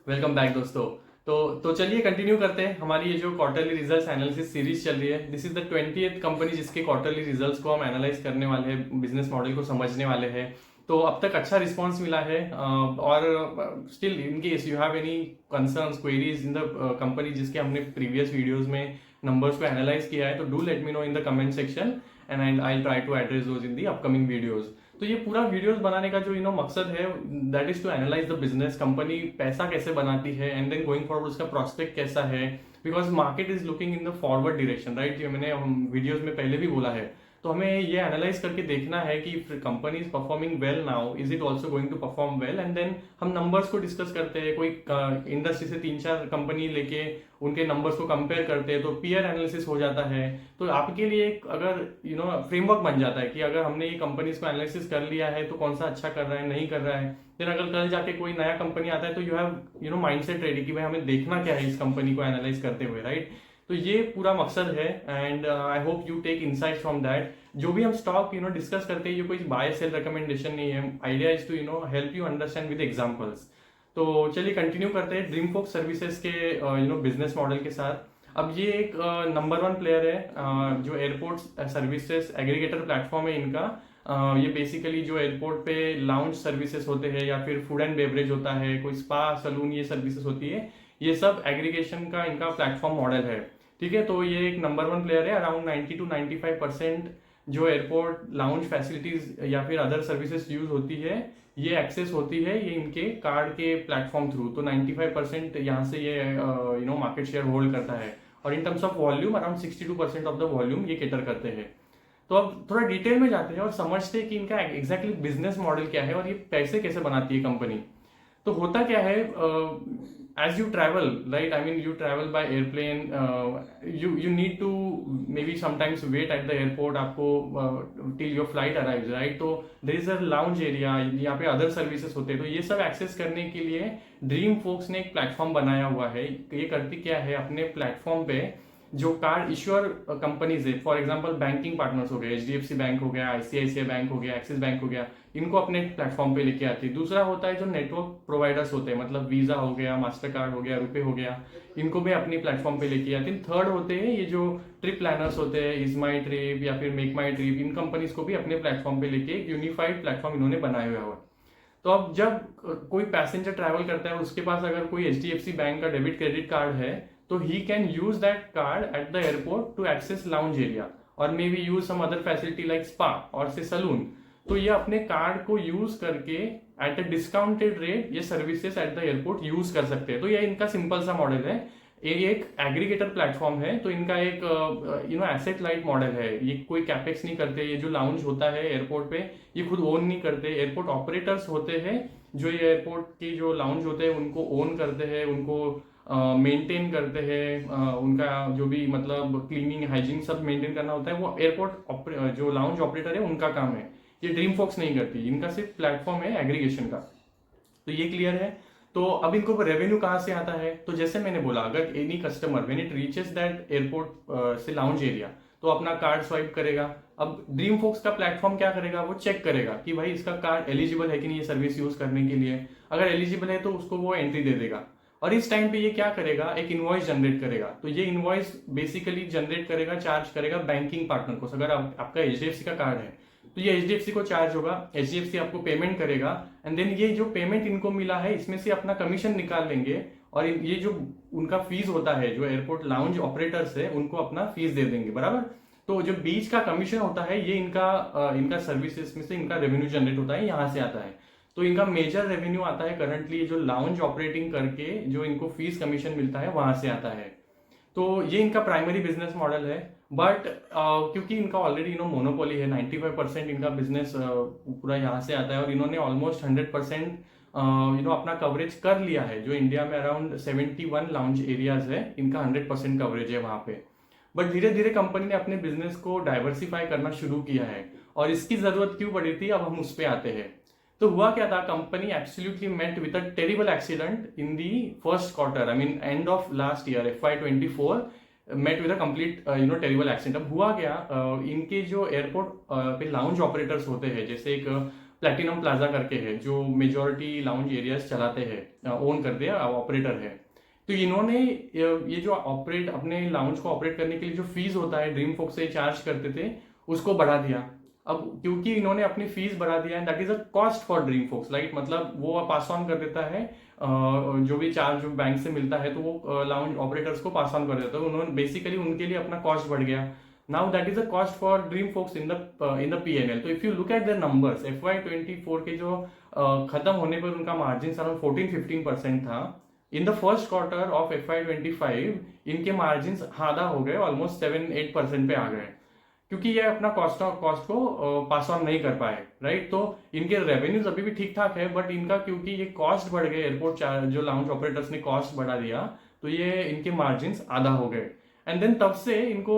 Welcome back दोस्तों। तो चलिए कंटिन्यू करते हैं हमारी ये जो क्वार्टरली रिजल्ट्स एनालिसिस सीरीज चल रही है। This is the 20th company जिसके क्वार्टरली रिजल्ट्स को हम एनालाइज करने वाले हैं, बिजनेस मॉडल को समझने वाले हैं। तो अब तक अच्छा रिस्पांस मिला है और still in case you have any concerns queries in the company जिसके हमने प्रीवियस वीडियोज में नंबर्स को एनालाइज किया है, तो do let me know in the comment section and I try to address those in the upcoming videos. तो ये पूरा वीडियोस बनाने का जो मकसद है that is to analyse the business, company पैसा कैसे बनाती है एंड देन गोइंग फॉरवर्ड उसका प्रोस्पेक्ट कैसा है, because market is looking in the forward direction, right. ये मैंने वीडियोस में पहले भी बोला है। तो हमें ये एनालाइज करके देखना है कि company is performing well now, is it also going to perform well, and then हम नंबर्स को डिस्कस करते हैं। कोई इंडस्ट्री से 3-4 कंपनी लेके उनके नंबर्स को कंपेयर करते हैं, तो पीयर एनालिसिस हो जाता है। तो आपके लिए एक अगर फ्रेमवर्क बन जाता है कि अगर हमने ये कंपनीज को एनालिसिस कर लिया है तो कौन सा अच्छा कर रहा है, नहीं कर रहा है। फिर अगर कल जाके कोई नया कंपनी आता है तो यू हैव माइंडसेट रेडी कि भाई हमें देखना क्या है इस कंपनी को एनालाइज करते हुए, राइट। तो ये पूरा मकसद है and I hope you take insight from that. जो भी हम स्टॉक डिस्कस करते हैं, ये कोई बाय सेल रिकमेंडेशन नहीं है। Idea is to help you understand with examples. तो चलिए कंटिन्यू करते हैं ड्रीम फोक सर्विसेज के बिजनेस मॉडल के साथ। अब ये एक नंबर 1 प्लेयर है, जो एयरपोर्ट सर्विसेज एग्रीगेटर प्लेटफॉर्म है इनका। ये बेसिकली जो एयरपोर्ट पे लाउंज सर्विसेज होते हैं या फिर फूड एंड बेवरेज होता है, कोई स्पा सलून, ये सर्विसेज होती है, ये सब एग्रीगेशन का इनका प्लेटफॉर्म मॉडल है। ठीक है, तो ये एक नंबर 1 प्लेयर है। अराउंड 90 to 95% जो एयरपोर्ट लाउंज फैसिलिटीज या फिर अदर सर्विसेज यूज होती है, ये एक्सेस होती है ये इनके कार्ड के प्लेटफॉर्म थ्रू। तो 95% यहाँ से ये मार्केट शेयर होल्ड करता है। और इन terms of volume around 62% of the volume ये केटर करते हैं। तो अब थोड़ा डिटेल में जाते हैं और समझते हैं कि इनका एग्जैक्टली बिजनेस मॉडल क्या है और ये पैसे कैसे बनाती है कंपनी। तो होता क्या है, as you travel, right, I mean you travel by airplane, you need to maybe sometimes wait at the airport आपको till your flight arrives, right। तो there is a lounge area, यहाँ पे other services होते हैं। तो ये सब access करने के लिए ड्रीम फोक्स ने एक प्लेटफॉर्म बनाया हुआ है। ये करती क्या है, अपने प्लेटफॉर्म पे जो कार्ड इश्योर कंपनीज है, फॉर एग्जांपल बैंकिंग पार्टनर्स हो गए, HDFC बैंक हो गया, ICICI बैंक हो गया, एक्सिस बैंक हो गया, इनको अपने प्लेटफॉर्म पे लेके आती है। दूसरा होता है जो नेटवर्क प्रोवाइडर्स होते हैं, मतलब वीजा हो गया, मास्टर कार्ड हो गया, रुपे हो गया, इनको भी अपनी प्लेटफॉर्म पे लेके आती है। थर्ड होते हैं ये जो ट्रिप प्लानर्स होते हैं, इज माई ट्रिप या फिर मेक माई ट्रिप, इन कंपनीज को भी अपने प्लेटफॉर्म पे लेके एक यूनिफाइड प्लेटफॉर्म इन्होंने बनाया हुआ है। तो अब जब कोई पैसेंजर ट्रैवल करता है और उसके पास अगर कोई HDFC बैंक का डेबिट क्रेडिट कार्ड है, तो he can use that card at the airport to access lounge area or maybe use some other facility like spa or say saloon। तो ये अपने कार्ड को यूज करके एट अ डिस्काउंटेड रेट ये services at the airport use कर सकते हैं। तो ये इनका सिंपल सा मॉडल है। ये एक एग्रीगेटर प्लेटफॉर्म है, तो इनका एक एसेट लाइट मॉडल है। ये कोई कैपेक्स नहीं करते। ये जो लाउंज होता है एयरपोर्ट पे, ये खुद ओन नहीं करते। एयरपोर्ट ऑपरेटर्स होते हैं जो ये एयरपोर्ट की जो लाउंज होते हैं उनको ओन करते हैं, उनको मेंटेन करते हैं। उनका जो भी मतलब क्लीनिंग हाइजीन सब मेंटेन करना होता है, वो एयरपोर्ट जो लाउंज ऑपरेटर है उनका काम है। ये ड्रीम फोक्स नहीं करती, इनका सिर्फ प्लेटफॉर्म है एग्रीगेशन का। तो ये क्लियर है। तो अब इनको रेवेन्यू कहाँ से आता है, तो जैसे मैंने बोला, अगर any customer when it reaches that airport से लाउंज एरिया, तो अपना कार्ड स्वाइप करेगा। अब ड्रीम फोक्स का प्लेटफॉर्म क्या करेगा, वो चेक करेगा कि भाई इसका कार्ड एलिजिबल है कि नहीं ये सर्विस यूज करने के लिए। अगर एलिजिबल है तो उसको वो एंट्री दे देगा। और इस टाइम पे ये क्या करेगा, एक इनवॉइस जनरेट करेगा। तो ये इनवॉइस बेसिकली जनरेट करेगा, चार्ज करेगा बैंकिंग पार्टनर को। अगर आपका HDFC का कार्ड है तो ये HDFC को चार्ज होगा, HDFC आपको पेमेंट करेगा, एंड देन ये जो पेमेंट इनको मिला है इसमें से अपना कमीशन निकाल लेंगे। और ये जो उनका फीस होता है, जो एयरपोर्ट लाउंज ऑपरेटर्स है उनको अपना फीस दे देंगे, बराबर। तो जो बीच का कमीशन होता है ये इनका सर्विसेज में से इनका रेवेन्यू जनरेट होता है, यहाँ से आता है। तो इनका मेजर रेवेन्यू आता है करंटली जो लाउंज ऑपरेटिंग करके जो इनको फीस कमीशन मिलता है वहां से आता है। तो ये इनका प्राइमरी बिजनेस मॉडल है। बट क्योंकि इनका ऑलरेडी मोनोपोली है, 95% इनका बिजनेस पूरा यहाँ से आता है, और इन्होंने ऑलमोस्ट 100% अपना कवरेज कर लिया है। जो इंडिया में अराउंड 71 लाउंज एरियाज है, इनका 100% कवरेज है वहां पे। बट धीरे धीरे कंपनी ने अपने बिजनेस को डाइवर्सिफाई करना शुरू किया है, और इसकी जरूरत क्यों पड़ी थी अब हम उस पर आते हैं। तो हुआ क्या था, company absolutely met with a terrible accident in the first quarter, I mean end of last year FY24 met with a complete terrible accident. अब हुआ क्या, इनके जो एयरपोर्ट पे लाउंज ऑपरेटर्स होते हैं, जैसे एक प्लैटिनम प्लाजा करके है जो मेजॉरिटी लाउंज एरियाज चलाते हैं, ओन करते हैं, ऑपरेटर है। तो इन्होंने ये जो ऑपरेट अपने लाउंज को ऑपरेट करने के लिए जो फीस होता है ड्रीम फोक्स से चार्ज करते थे उसको बढ़ा दिया। अब क्योंकि इन्होंने अपनी फीस बढ़ा दिया है, that is a cost for dream folks, right, मतलब वो पास ऑन कर देता है जो भी चार्ज बैंक से मिलता है तो वो लाउंज ऑपरेटर्स को पास ऑन कर देता है। उन्होंने बेसिकली उनके लिए अपना कॉस्ट बढ़ गया। Now that is a cost for dream focus in the PNL. तो if you look at the numbers, FY24 के जो खत्म होने पर उनका मार्जिन अराउंड 14-15% था। इन the first quarter of FY25 इनके मार्जिन आधा हो गए, ऑलमोस्ट 7-8% पे आ गए, क्योंकि ये अपना कॉस्ट को पास ऑन नहीं कर पाए, राइट। तो इनके रेवेन्यूज अभी भी ठीक ठाक है, बट इनका क्योंकि ये कॉस्ट बढ़ गए, एयरपोर्ट चार्ज जो लाउंज ऑपरेटर्स ने कॉस्ट बढ़ा दिया, तो ये इनके मार्जिन आधा हो गए। एंड देन तब से इनको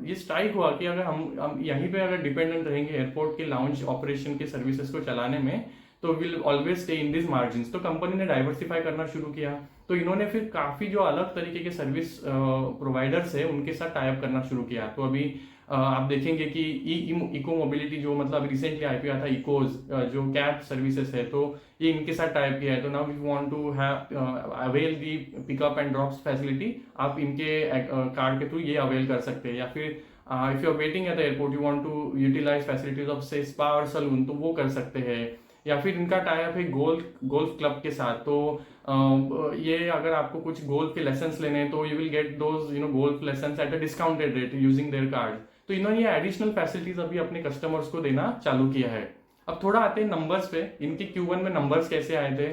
ये स्ट्राइक हुआ कि अगर हम यहीं पे अगर डिपेंडेंट रहेंगे एयरपोर्ट के लाउंज ऑपरेशन के सर्विसेज को चलाने में, तो will always stay in this margin. तो कंपनी ने डाइवर्सिफाई करना शुरू किया। तो इन्होंने फिर काफी जो अलग तरीके के सर्विस प्रोवाइडर्स है उनके साथ टाई अप करना शुरू किया। तो अभी आप देखेंगे कि इको मोबिलिटी जो मतलब रिसेंटली आईपीओ आया था, इकोज जो कैब सर्विसेज है, तो ये इनके साथ टाइप किया है। तो now we want to have avail the pickup and drops facility, आप इनके कार्ड के थ्रू ये अवेल कर सकते हैं। या फिर if you are waiting at the airport, you want to utilise facilities of से स्पा और सलून, तो वो कर सकते हैं। या फिर इनका टाई अप है गोल्फ क्लब के साथ। तो ये अगर आपको कुछ गोल्फ के लेसन्स लेने हैं तो you will get those golf lessons at a discounted rate using their card. तो इन्होंने ये एडिशनल फैसिलिटीज अभी अपने कस्टमर्स को देना चालू किया है। अब थोड़ा आते हैं नंबर्स पे, इनके Q1 में नंबर्स कैसे आए थे।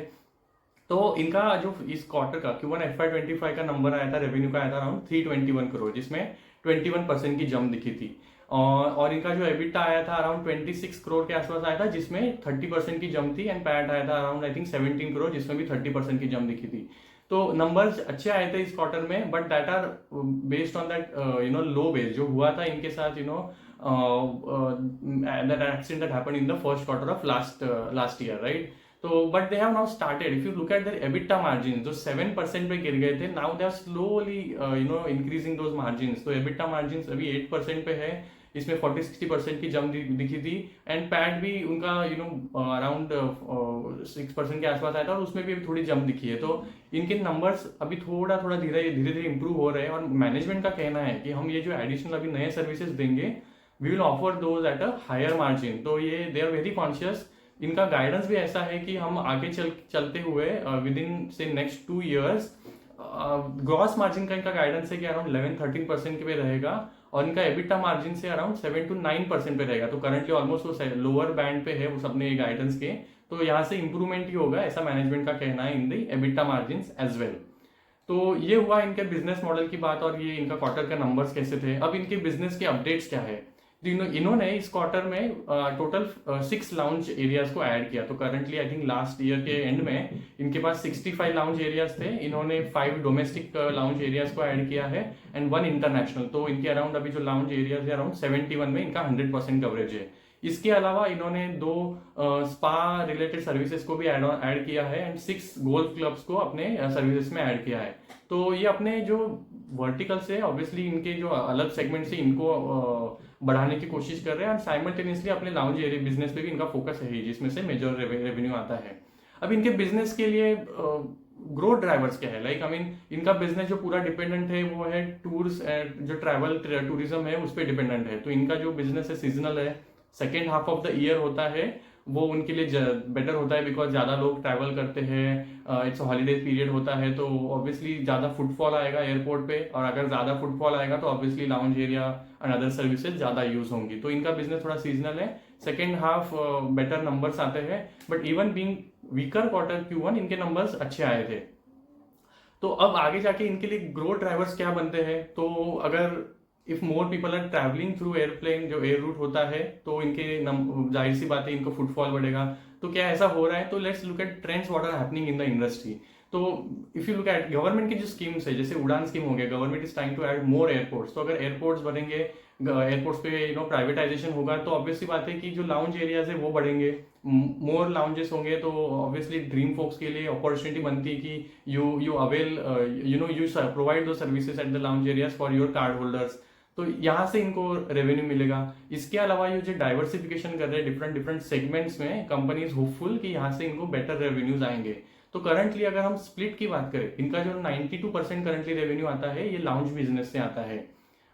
तो इनका जो इस क्वार्टर का Q1 FY25 का नंबर आया था, रेवेन्यू का आया था अराउंड 321 करोड़, जिसमें 21% की जंप दिखी थी। और इनका जो एबिटा आया था अराउंड 26 करोड़ के आसपास आया था, जिसमें 30% की जंप थी। एंड पैट आया था अराउंड आई थिंक 17 करोड़, जिसमें भी 30% की जंप दिखी थी। तो नंबर्स अच्छे आए थे इस क्वार्टर में, but that are based on that low base जो हुआ था इनके साथ, that accident that happened in the first quarter of last year, right. तो but they have now started, if you look at their EBITDA margin जो 7% पे गिर गए थे, now they are slowly increasing those margin. तो EBITDA margin अभी 8% पे है, इसमें 40-60% की जंप दिखी थी। एंड पैट भी उनका अराउंड 6% के आसपास आया था, और उसमें भी अभी थोड़ी जंप दिखी है। तो इनके नंबर्स अभी थोड़ा धीरे धीरे इंप्रूव हो रहे हैं। और मैनेजमेंट का कहना है कि हम ये जो एडिशनल अभी नए सर्विसेज देंगे, we will offer those at a higher margin. तो ये दे आर वेरी कॉन्शियस। इनका गाइडेंस भी ऐसा है कि हम आगे चलते हुए विद इन से नेक्स्ट 2 ईयर्स ग्रॉस मार्जिन का इनका गाइडेंस है कि अराउंड 11-13% पे रहेगा, और इनका एबिटा मार्जिन से अराउंड 7-9% पे रहेगा। तो करंटली ऑलमोस्ट वो लोअर बैंड पे है वो सबने गाइडेंस के, तो यहाँ से इंप्रूवमेंट ही होगा, ऐसा मैनेजमेंट का कहना है in the EBITDA margin as well. तो ये हुआ इनके बिजनेस मॉडल की बात, और ये इनका क्वार्टर का नंबर्स कैसे थे। अब इनके बिजनेस के अपडेट्स क्या है। इन्होंने इस क्वार्टर में टोटल 6 लाउंज एरियाज को ऐड किया। तो currently I think last year के एंड में इनके पास 65 लाउंज एरियाज थे, इन्होंने 5 डोमेस्टिक लाउंज एरियाज को ऐड किया है एंड 1 इंटरनेशनल। तो इनके अराउंड अभी जो लाउंज एरियाज है अराउंड 71 में इनका 100% कवरेज है। इसके अलावा इन्होंने 2 स्पा रिलेटेड सर्विसेज को भी ऐड किया है, एंड 6 गोल्फ क्लब्स को अपने सर्विसेज में ऐड किया है। तो ये अपने जो वर्टिकल से ऑब्वियसली इनके जो अलग सेगमेंट से इनको बढ़ाने की कोशिश कर रहे हैं, एंड साइमल्टेनियसली अपने लाउंज एरिया बिजनेस पे भी इनका फोकस है ही, जिसमें से मेजर रेवेन्यू आता है। अब इनके बिजनेस के लिए ग्रोथ ड्राइवर्स क्या है, लाइक आई मीन इनका बिजनेस जो पूरा डिपेंडेंट है वो है टूर्स, जो ट्रैवल टूरिज्म है उस पर डिपेंडेंट है। तो इनका जो बिजनेस है सीजनल है, second half of the year होता है, वो उनके लिए बेटर होता है बिकॉज ज़्यादा लोग ट्रैवल करते हैं, इट्स हॉलीडे पीरियड होता है, तो ऑब्वियसली ज़्यादा फुटफॉल आएगा एयरपोर्ट पे, और अगर ज़्यादा फुटफॉल आएगा तो obviously lounge area and other services ज़्यादा यूज होंगी। तो इनका बिजनेस थोड़ा सीजनल है, सेकेंड हाफ बेटर नंबर्स आते हैं, but even being weaker quarter Q1 इनके नंबर्स अच्छे आए थे। तो अब आगे जाके इनके लिए ग्रोथ ड्राइवर्स क्या बनते हैं। तो अगर if more people are travelling through airplane, जो एयर रूट होता है, तो इनके जाहिर सी बात है इनको फुटफॉल बढ़ेगा। तो क्या ऐसा हो रहा है, तो let's look at trends what are happening in the industry. तो if you look at government की जो स्कीम्स है, जैसे उड़ान स्कीम हो गया, government is trying to add more airports. तो अगर एयरपोर्ट्स बढ़ेंगे, एयरपोर्ट्स पे प्राइवेटाइजेशन होगा, तो ऑब्वियसली बात है कि जो लाउंज एरियाज है वो बढ़ेंगे, मोर लाउंजेस होंगे, तो ऑब्वियसली ड्रीम फोक्स के लिए अपॉर्चुनिटी बनती है कि यू अवेल यू प्रोवाइड दो services at the lounge areas for your card holders. तो यहाँ से इनको रेवेन्यू मिलेगा। इसके अलावा ये जो डाइवर्सिफिकेशन कर रहे हैं डिफरेंट डिफरेंट सेगमेंट्स में, कंपनी इज होपफुल कि यहाँ से इनको बेटर रेवेन्यूज आएंगे। तो करंटली अगर हम स्प्लिट की बात करें, इनका जो 92% करंटली रेवेन्यू आता है ये लाउंज बिजनेस से आता है,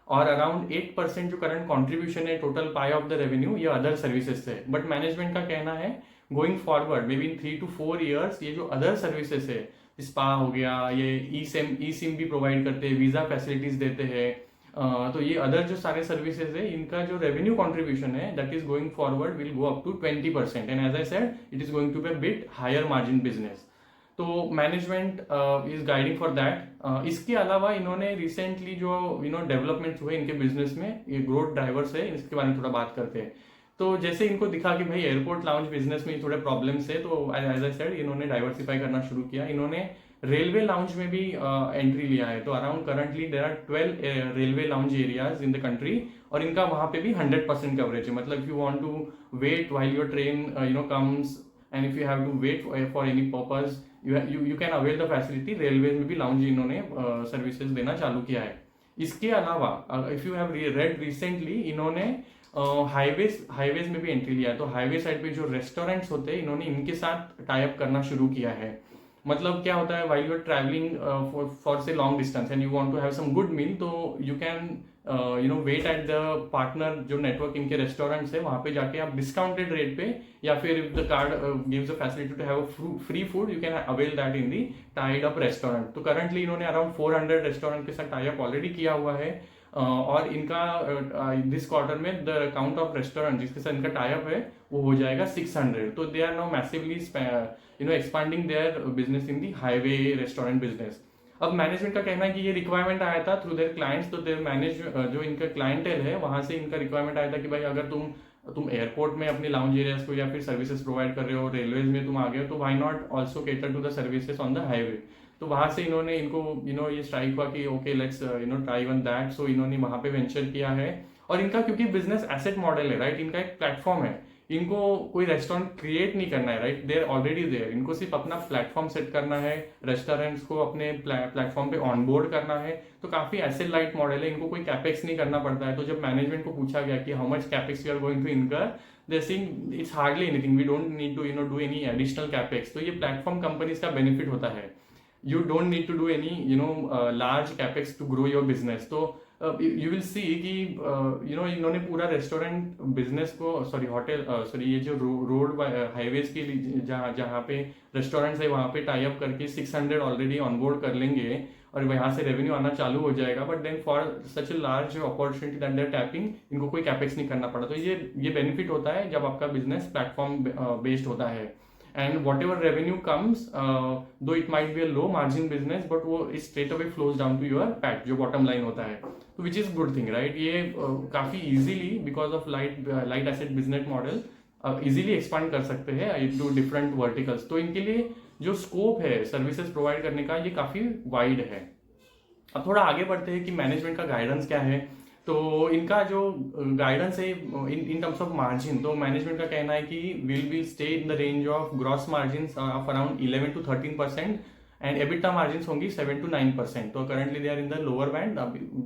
और अराउंड 8% जो करंट कॉन्ट्रीब्यूशन है total pi of the revenue ये अदर सर्विसेज से। बट मैनेजमेंट का कहना है going forward may be in 3 to 4 years ये जो अदर सर्विसेज है, स्पा हो गया, ये ई सिम भी प्रोवाइड करते हैं, वीजा फैसिलिटीज देते हैं, तो ये अदर जो सारे सर्विसेज है इनका जो रेवेन्यू कंट्रीब्यूशन है that is going forward will go up to 20%, and as I said it is going to be a bit higher margin business. तो management is guiding for that. इसके अलावा इन्होंने रिसेंटली जो developments हुए इनके business में, ये ग्रोथ ड्राइवर्स है, इसके बारे में थोड़ा बात करते हैं। तो जैसे इनको दिखा कि भाई एयरपोर्ट लाउंज बिजनेस में थोड़े प्रॉब्लम्स है, तो एज आई सेड इन्होंने डाइवर्सिफाई करना शुरू किया। इन्होंने रेलवे लाउंज में भी एंट्री लिया है। तो around currently there are 12 railway lounge areas in the country, और इनका वहां पे भी 100% कवरेज है। मतलब if you want to wait while your train comes, and if you have to wait for any purpose, you can avail the facility. Railway में भी lounge इन्होंने सर्विसेज देना चालू किया है। इसके अलावा if you have read recently, इन्होंने हाईवेज में भी एंट्री लिया है। तो हाईवे साइड पे जो रेस्टोरेंट्स होते हैं इन्होंने इनके साथ टाई अप करना शुरू किया है। मतलब क्या होता है, while you are travelling for से long distance and you want to have some good meal, तो you can wait at the partner जो नेटवर्क इनके रेस्टोरेंट्स है, वहां पे जाके आप डिस्काउंटेड रेट पे, या फिर if the card gives the facility to have free food, you can avail that in the tied up restaurant. तो करंटली इन्होंने अराउंड 400 रेस्टोरेंट के साथ टाई अप ऑलरेडी किया हुआ है, और इनका दिस क्वार्टर में द काउंट ऑफ रेस्टोरेंट जिसके साथ इनका टाई अप है वो हो जाएगा 600। तो they are now massively expanding their business in the highway restaurant business. अब मैनेजमेंट का कहना है कि ये रिक्वायरमेंट आया था थ्रू देयर क्लाइंट्स। तो देयर मैनेज जो इनका क्लाइंटेल है वहां से इनका रिक्वायरमेंट आया था कि भाई अगर तुम एयरपोर्ट में अपने लाउंज एरियाज को या फिर सर्विसेज प्रोवाइड कर रहे हो, रेलवेज में तुम आ गए हो, तो why not also cater to the services on the highway. तो वहां से इन्होंने इनको ये स्ट्राइक हुआ कि okay let's try one that. So इन्होंने वहां पे वेंचर किया है। और इनका क्योंकि बिजनेस एसेट मॉडल है, राइट, इनका एक प्लेटफॉर्म है, इनको कोई रेस्टोरेंट क्रिएट नहीं करना है, राइट, देर ऑलरेडी देयर। इनको सिर्फ अपना प्लेटफॉर्म सेट करना है, रेस्टोरेंट्स को अपने प्लेटफॉर्म पे ऑनबोर्ड करना है। तो काफी एसेट लाइट मॉडल है, इनको कोई कैपेक्स नहीं करना पड़ता है। तो जब मैनेजमेंट को पूछा गया कि how much capex you are going to incur, they saying it's hardly anything, we don't need to do any additional capex. तो ये प्लेटफॉर्म कंपनीज का बेनिफिट होता है, you don't need to do any large capex to grow your business. तो you will see कि इन्होंने पूरा restaurant business को, ये जो रोड हाईवेज के जहाँ पे रेस्टोरेंट्स है वहाँ पे टाई अप करके 600 ऑलरेडी ऑनबोर्ड कर लेंगे, और वहाँ से रेवेन्यू आना चालू हो जाएगा। But then for such a large opportunity that they are tapping, इनको कोई कैपेक्स नहीं करना पड़ा। तो ये बेनिफिट होता है जब आपका बिजनेस प्लेटफॉर्म बेस्ड होता है। And whatever revenue comes, though it might be a low margin business, but वो straight away flows down to your PAT जो bottom line होता है, तो which is good thing, right? ये काफी easily because of light asset business model easily expand कर सकते हैं into different verticals। तो इनके लिए जो scope है सर्विसेज प्रोवाइड करने का ये काफी वाइड है। अब थोड़ा आगे बढ़ते हैं कि मैनेजमेंट का गाइडेंस क्या है। तो इनका जो गाइडेंस है इन टर्म्स ऑफ मार्जिन, तो मैनेजमेंट का कहना है कि will stay in the range of gross margin of around 11 to 13%, and EBITDA margin होंगी 7 to 9%। तो currently they are in the lower band,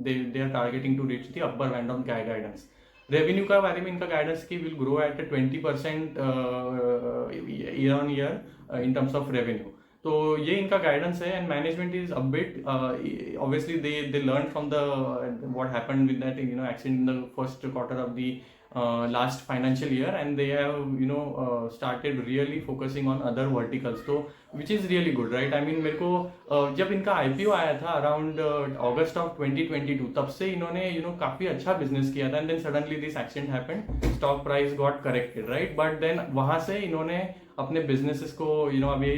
they are targeting to reach the upper band of guidance. Revenue का बारे में इनका guidance की will grow at 20% year on year in terms of revenue. तो ये इनका गाइडेंस है, and management is a bit obviously they learn from the what happened with that accident in the first quarter of the last financial year, and they have started really focusing on other verticals, तो which is really good, right. I mean मेरे को जब इनका IPO आया था around August of 2022, तब से इन्होंने काफी अच्छा बिजनेस किया था, and then suddenly this accident happened, stock price got corrected, right. But then वहां से इन्होंने अपने बिजनेसेस को अभी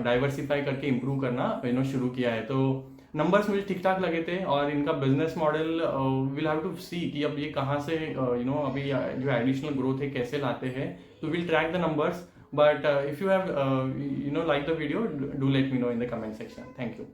डाइवर्सिफाई करके इम्प्रूव करना शुरू किया है। तो नंबर्स मुझे ठीक ठाक लगे थे, और इनका business model will have to see कि अब ये कहाँ से अभी जो एडिशनल ग्रोथ है कैसे लाते हैं। तो will track the numbers, but if you have like the video, do let me know in the comment section. Thank you.